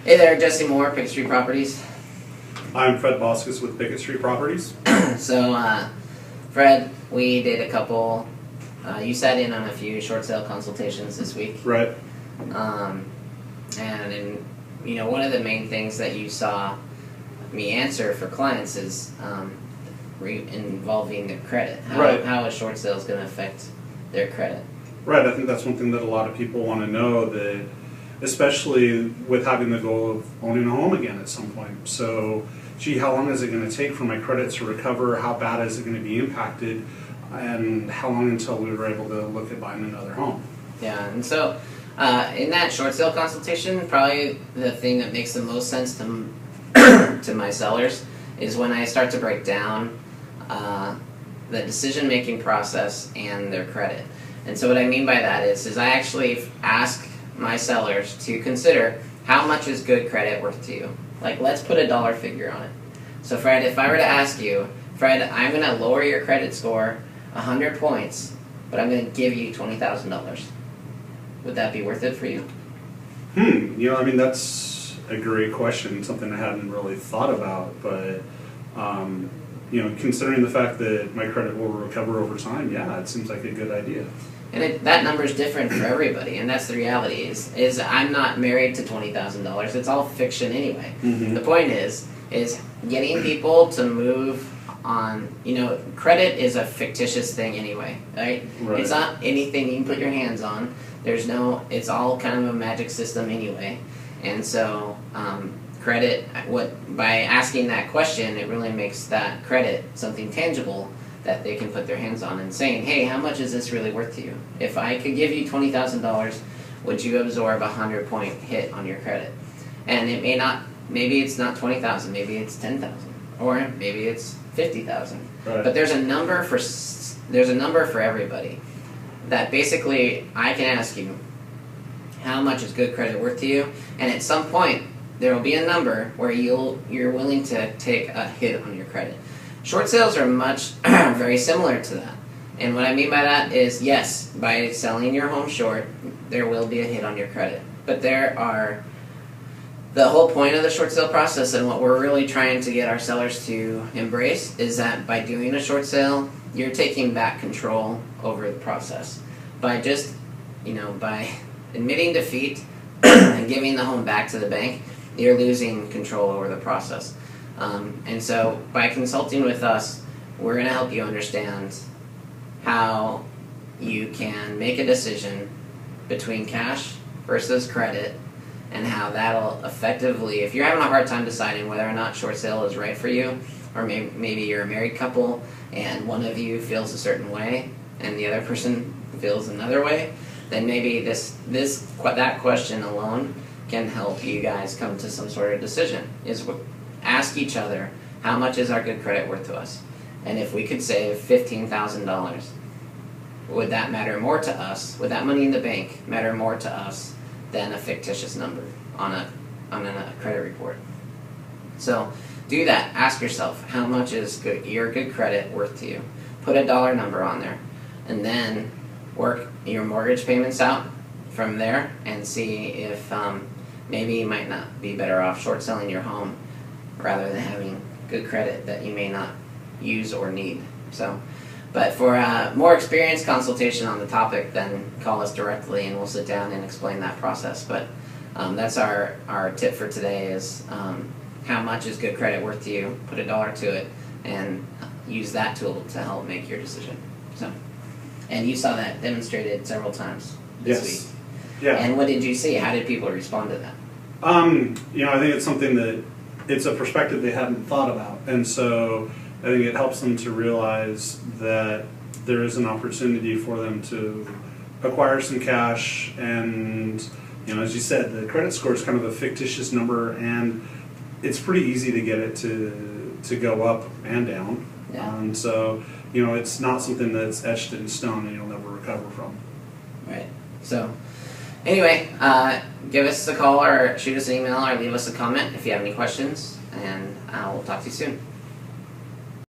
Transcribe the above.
Hey there, Jesse Moore, Pickett Street Properties. I'm Fred Boskus with Pickett Street Properties. So, Fred, we did a couple, you sat in on a few short sale consultations this week. Right. And one of the main things that you saw me answer for clients is involving their credit. How a short sale is going to affect their credit. Right, I think that's one thing that a lot of people want to know, that especially with having the goal of owning a home again at some point. So, gee, how long is it going to take for my credit to recover? How bad is it going to be impacted? And how long until we were able to look at buying another home? Yeah, and so in that short sale consultation, probably the thing that makes the most sense to to my sellers is when I start to break down the decision-making process and their credit. And so what I mean by that is I actually ask my sellers to consider how much is good credit worth to you. Like, let's put a dollar figure on it. So Fred, if I were to ask you, Fred, I'm going to lower your credit score 100 points, but I'm going to give you $20,000. Would that be worth it for you? That's a great question, something I hadn't really thought about, but considering the fact that my credit will recover over time, yeah, it seems like a good idea. And that number is different for everybody, and that's the reality. Is I'm not married to $20,000. It's all fiction anyway. Mm-hmm. The point is getting people to move on. Credit is a fictitious thing anyway, right? It's not anything you can put your hands on. It's all kind of a magic system anyway. And so credit, by asking that question, it really makes that credit something tangible that they can put their hands on, and saying, hey, how much is this really worth to you? If I could give you $20,000, would you absorb a 100-point hit on your credit? And maybe it's not 20,000, maybe it's 10,000, or maybe it's 50,000. Right. But there's a number for everybody that basically I can ask you, how much is good credit worth to you? And at some point, there will be a number where you're willing to take a hit on your credit. Short sales are very similar to that. And what I mean by that is, yes, by selling your home short, there will be a hit on your credit. But the whole point of the short sale process, and what we're really trying to get our sellers to embrace, is that by doing a short sale, you're taking back control over the process. By just, by admitting defeat and giving the home back to the bank, you're losing control over the process. And so by consulting with us, we're going to help you understand how you can make a decision between cash versus credit, and how that'll effectively, if you're having a hard time deciding whether or not short sale is right for you, or maybe you're a married couple and one of you feels a certain way and the other person feels another way, then maybe that question alone can help you guys come to some sort of decision. Ask each other, how much is our good credit worth to us? And if we could save $15,000, would that matter more to us? Would that money in the bank matter more to us than a fictitious number on a credit report? So do that. Ask yourself, how much is your good credit worth to you? Put a dollar number on there, and then work your mortgage payments out from there and see if maybe you might not be better off short selling your home rather than having good credit that you may not use or need. But for a more experienced consultation on the topic, then call us directly and we'll sit down and explain that process. But that's our tip for today is how much is good credit worth to you? Put a dollar to it and use that tool to help make your decision. And you saw that demonstrated several times this week. Yeah. And what did you see? How did people respond to that? I think it's something that it's a perspective they hadn't thought about, and so I think it helps them to realize that there is an opportunity for them to acquire some cash, and as you said, the credit score is kind of a fictitious number, and it's pretty easy to get it to go up and down. Yeah. And so it's not something that's etched in stone and you'll never recover from. Right. So anyway, give us a call or shoot us an email or leave us a comment if you have any questions, and we'll talk to you soon.